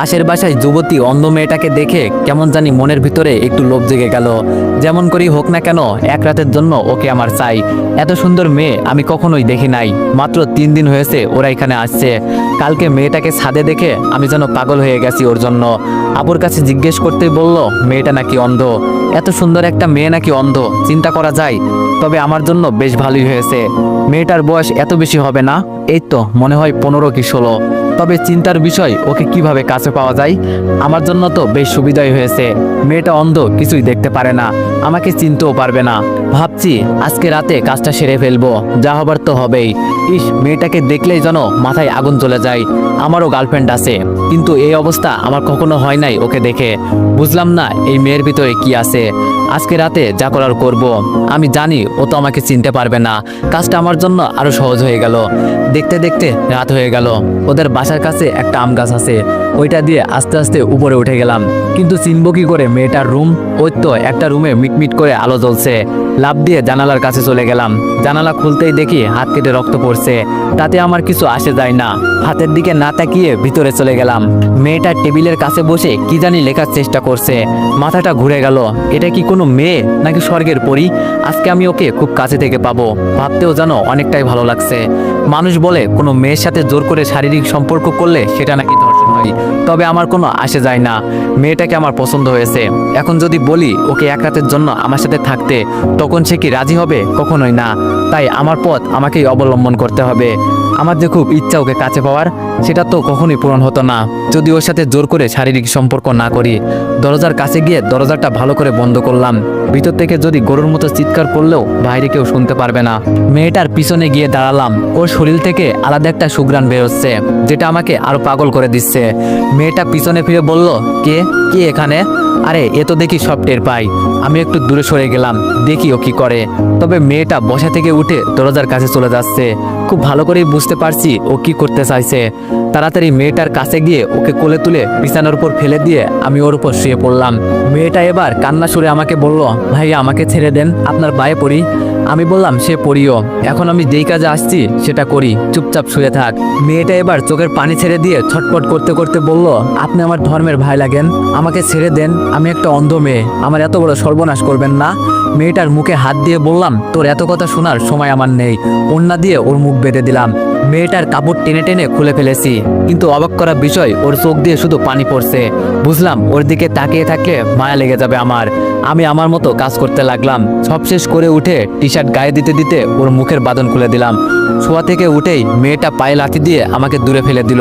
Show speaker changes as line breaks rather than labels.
পাশের বাসায় যুবতী অন্ধ মেয়েটাকে দেখে কেমন জানি মনের ভিতরে একটু লোভ জেগে গেল। যেমন করেই হোক না কেন এক রাতের জন্য ওকে আমার চাই। এত সুন্দর মেয়ে আমি কখনোই দেখি নাই। মাত্র 3 দিন হয়েছে ওরা এখানে আসছে। কালকে মেয়েটাকে ছাদে দেখে আমি যেন পাগল হয়ে গেছি ওর জন্য। আবুর কাছে জিজ্ঞেস করতেই বলল মেয়েটা নাকি অন্ধ। এত সুন্দর একটা মেয়ে নাকি অন্ধ, চিন্তা করা যায়। তবে আমার জন্য বেশ ভালোই হয়েছে। মেয়েটার বয়স এত বেশি হবে না, এই তো মনে হয় 15 কি 16। তবে চিন্তার বিষয় ওকে কিভাবে কাছে পাওয়া যায়। আমার জন্য তো বেশ সুবিধাই হয়েছে। মেয়েটা অন্ধ, কিছুই দেখতে পারে না, আমাকে চিনতেও পারবে না। ভাবছি আজকে রাতে কাজটা সেরে ফেলবো, যা হবার তো হবেই। ইস, মেয়েটাকে দেখলেই যেন মাথায় আগুন চলে যায়। আমারও গার্লফ্রেন্ড আছে, কিন্তু এই অবস্থা আমার কখনো হয় নাই ওকে দেখে। বুঝলাম না এই মেয়ের ভিতরে কি আছে। আজকে রাতে যা করার করব। আমি জানি ও তো আমাকে চিনতে পারবে না। কাজটা আমার জন্য আরো সহজ হয়ে গেল। দেখতে দেখতে রাত হয়ে গেল। ওদের বাসার কাছে একটা আম গাছ আছে, ওইটা দিয়ে আস্তে আস্তে উপরে উঠে গেলাম। কিন্তু চিনবো কি করে মেয়েটার রুম? ওই তো একটা রুমে মিটমিট করে আলো জ্বলছে। লাফ দিয়ে জানালার কাছে চলে গেলাম। জানালা খুলতেই দেখি হাত কেটে রক্ত পড়ছে। তাতে আমার কিছু আসে যায় না। হাতের দিকে না তাকিয়ে ভিতরে চলে গেলাম। মেয়েটা টেবিলের কাছে বসে কি জানি লেখার চেষ্টা করছে। মাথাটা ঘুরে গেল। এটা কি কোনো মেয়ে নাকি স্বর্গের পরী? আজকে আমি ওকে খুব কাছে থেকে পাবো। ভাবতেও যেন অনেকটাই ভালো লাগছে। মানুষ বলে কোনো মেয়ের সাথে জোর করে শারীরিক সম্পর্ক করলে সেটা নাকি ধর্ষণ হয়। তবে আমার কোনো আসে যায় না। মেয়েটাকে আমার পছন্দ হয়েছে। এখন যদি বলি ওকে এক রাতের জন্য আমার সাথে থাকতে, তখন সে কি রাজি হবে? কখনোই না। তাই আমার পথ আমাকেই অবলম্বন করতে হবে। আমার যে খুব ইচ্ছা ওকে কাছে পাওয়ার, সেটা তো কখনোই পূরণ হতো না যদি ওর সাথে জোর করে শারীরিক সম্পর্ক না করি। দরজার কাছে গিয়ে দরজাটা ভালো করে বন্ধ করলাম। ভিতর থেকে যদি গরুর মতো চিৎকার করলেও বাইরে কেউ শুনতে পারবে না। মেয়েটার পিছনে গিয়ে দাঁড়ালাম। ওর শরীর থেকে আলাদা একটা সুঘ্রাণ বেরোচ্ছে, যেটা আমাকে আরো পাগল করে দিচ্ছে। মেয়েটা পিছনে ফিরে বলল, কে কে এখানে? আরে এ তো দেখি সব টের পাই। আমি একটু দূরে সরে গেলাম, দেখি ও কি করে। তবে মেয়েটা বসা থেকে উঠে দরজার কাছে চলে যাচ্ছে। খুব ভালো করেই বুঝতে পারছি ও কি করতে চাইছে। তাড়াতাড়ি মেয়েটার কাছে গিয়ে ওকে কোলে তুলে বিছানার উপর ফেলে দিয়ে আমি ওর উপর শুয়ে পড়লাম। মেয়েটা এবার কান্না সুরে আমাকে বলল, ভাইয়া আমাকে ছেড়ে দেন, আপনার পায়ে পড়ি। আমি বললাম, সে পড়িও, এখন আমি যেই কাজে আসছি সেটা করি, চুপচাপ শুয়ে থাক। মেয়েটা এবার চোখের পানি ছেড়ে দিয়ে ছটপট করতে করতে বলল, আপনি আমার ধর্মের ভাই লাগেন, আমাকে ছেড়ে দেন। আমি একটা অন্ধ মেয়ে, আমার এত বড় সর্বনাশ করবেন না। মেয়েটার মুখে হাত দিয়ে বললাম, তোর এত কথা শোনার সময় আমার নেই। ওড়না দিয়ে ওর মুখ বেঁধে দিলাম। মেয়েটার কাপড় টেনে টেনে খুলে ফেলেছি, কিন্তু অবাক করা বিষয় ওর চোখ দিয়ে শুধু পানি পড়ছে। বুঝলাম ওর দিকে তাকিয়ে থাকলে মায়া লেগে যাবে আমার। আমি আমার মতো কাজ করতে লাগলাম। সব শেষ করে উঠে টি শার্ট গায়ে দিতে দিতে ওর মুখের বাঁধন খুলে দিলাম। শোয়া থেকে উঠেই মেয়েটা পায়ে লাথি দিয়ে আমাকে দূরে ফেলে দিল।